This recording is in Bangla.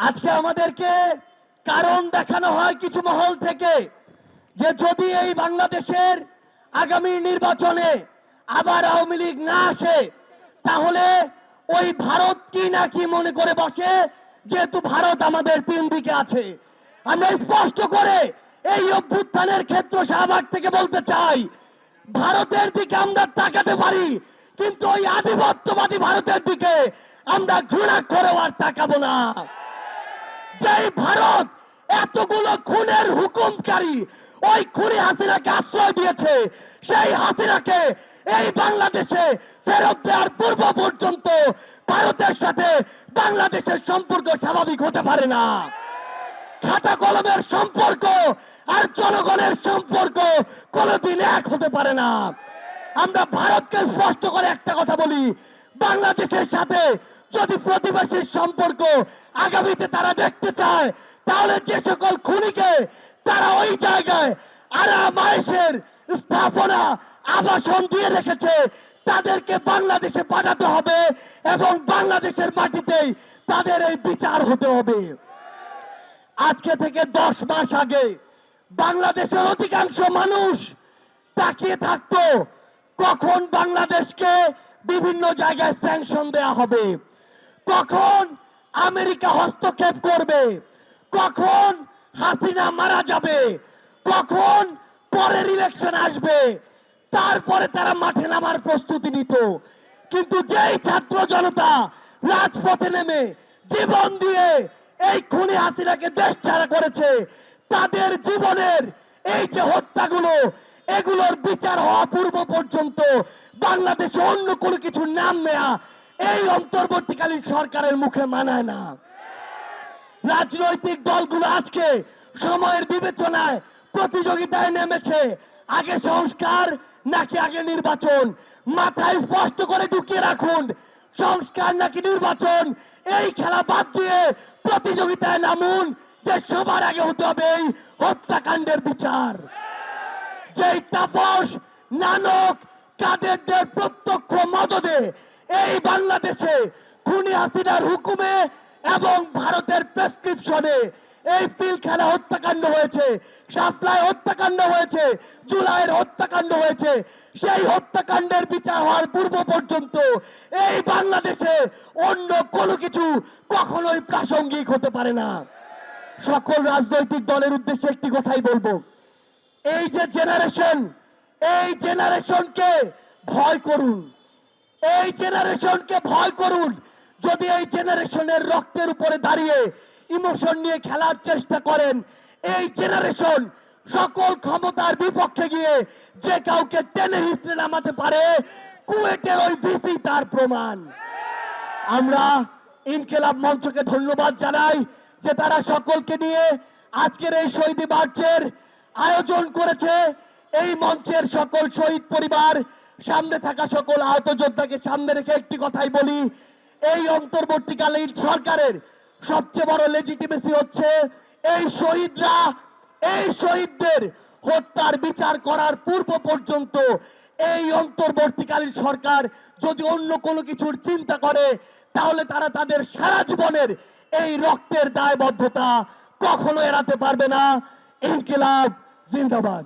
আজকে আমাদেরকে কারণ দেখানো হয় কিছু মহল থেকে যে যদি এই বাংলাদেশের আগামী নির্বাচনে আবার আওয়ামী লীগ না আসে তাহলে ওই ভারত কি না কি মনে করে বসে, যেহেতু ভারত আমাদের তিন দিকে আছে। আমরা স্পষ্ট করে এই অভ্যুত্থানের ক্ষেত্র শাহবাগ থেকে বলতে চাই, ভারতের দিকে আমরা তাকাতে পারি কিন্তু ওই আধিপত্যবাদী ভারতের দিকে আমরা ঘৃণা করেও আর তাকাবো না। যেই ভারত এতগুলো খুনের হুকুমকারী ওই খুনি হাসিনাকে আশ্রয় দিয়েছে, সেই হাসিনাকে এই বাংলাদেশে ফেরত দেওয়ার পূর্ব পর্যন্ত ভারতের সাথে বাংলাদেশের সম্পর্ক স্বাভাবিক হতে পারে না। খাতা কলমের সম্পর্ক আর জনগণের সম্পর্ক কোনোদিন এক হতে পারে না। আমরা ভারতকে স্পষ্ট করে একটা কথা বলি, বাংলাদেশের সাথে যদি প্রতিবেশীর সম্পর্ক আগামীতে তারা দেখতে চায় তাহলে যে সকল খুনিকে তারা ওই জায়গায় আরামায়েশের স্থাপনা আবাসন দিয়ে রেখেছে তাদেরকে বাংলাদেশে পাঠাতে হবে এবং বাংলাদেশের মাটিতেই তাদের এই বিচার হতে হবে। আজকে থেকে 10 মাস আগে বাংলাদেশের অধিকাংশ মানুষ তাকিয়ে থাকতো কখন বাংলাদেশকে বিভিন্ন জায়গায় স্যাংশন দেয়া হবে, কখন আমেরিকা হস্তক্ষেপ করবে, কখন হাসিনা মারা যাবে, কখন পরের ইলেকশন আসবে, তারপরে তারা মাঠে নামার প্রস্তুতি নিত। কিন্তু যেই ছাত্র জনতা রাজপথে নেমে জীবন দিয়ে এই খুনি হাসিনাকে দেশ ছাড়া করেছে, তাদের জীবনের এই যে হত্যাগুলো, এগুলোর বিচার হওয়া পূর্ব পর্যন্ত বাংলাদেশে অন্য কোনো কিছুর নাম নেয়া এই অন্তর্বর্তীকালীন সরকারের মুখে মানায় না। রাজনৈতিক দলগুলো আজকে সময়ের বিবেচনায় প্রতিযোগিতায় নেমেছে, আগে সংস্কার নাকি আগে নির্বাচন। মাথায় স্পষ্ট করে ঢুকিয়ে রাখুন, সংস্কার নাকি নির্বাচন, এই খেলা বাদ দিয়ে প্রতিযোগিতায় নামুন যে সবার আগে হতে হবে এই হত্যাকাণ্ডের বিচার। যেই তাপস নানক কাদেরদের প্রত্যক্ষ মদদে এই বাংলাদেশে খুনি হাসিনার হুকুমে এবং ভারতের প্রেসক্রিপশনে এই পিলখানা হত্যাকাণ্ড হয়েছে, শাপলায় হত্যাকাণ্ড হয়েছে, জুলাইয়ের হত্যাকাণ্ড হয়েছে, সেই হত্যাকাণ্ডের বিচার হওয়ার পূর্ব পর্যন্ত এই বাংলাদেশে অন্য কোনো কিছু কখনোই প্রাসঙ্গিক হতে পারে না। সকল রাজনৈতিক দলের উদ্দেশ্যে একটি কথাই বলবো, এই যে জেনারেশন, এই জেনারেশনকে ভয় করুন, এই জেনারেশনকে ভয় করুন। যদি এই জেনারেশনের রক্তের উপরে দাঁড়িয়ে ইমোশন নিয়ে খেলার চেষ্টা করেন, এই জেনারেশন সকল ক্ষমতার বিপক্ষে গিয়ে যে কাউকে টেনে হিস্ট্রে নামাতে পারে, কুয়েটের ওই ভিসি তার প্রমাণ। আমরা ইনকিলাব মঞ্চকে ধন্যবাদ জানাই যে তারা সকলকে নিয়ে আজকের এই শহীদ মার্চের আয়োজন করেছে। এই মঞ্চের সকল শহীদ পরিবার, সামনে থাকা সকল আহত যোদ্ধাকে সামনে রেখে একটি কথাই বলি, এই অন্তর্বর্তীকালীন সরকারের সবচেয়ে বড় লেজিটিমেসি হচ্ছে এই শহীদরা, এই শহীদদের হত্যার বিচার করার পূর্ব পর্যন্ত এই অন্তর্বর্তীকালীন সরকার যদি অন্য কোনো কিছুর চিন্তা করে তাহলে তারা তাদের সারা জীবনের এই রক্তের দায়বদ্ধতা কখনো এড়াতে পারবে না। ইনকিলাব জিন্দাবাদ।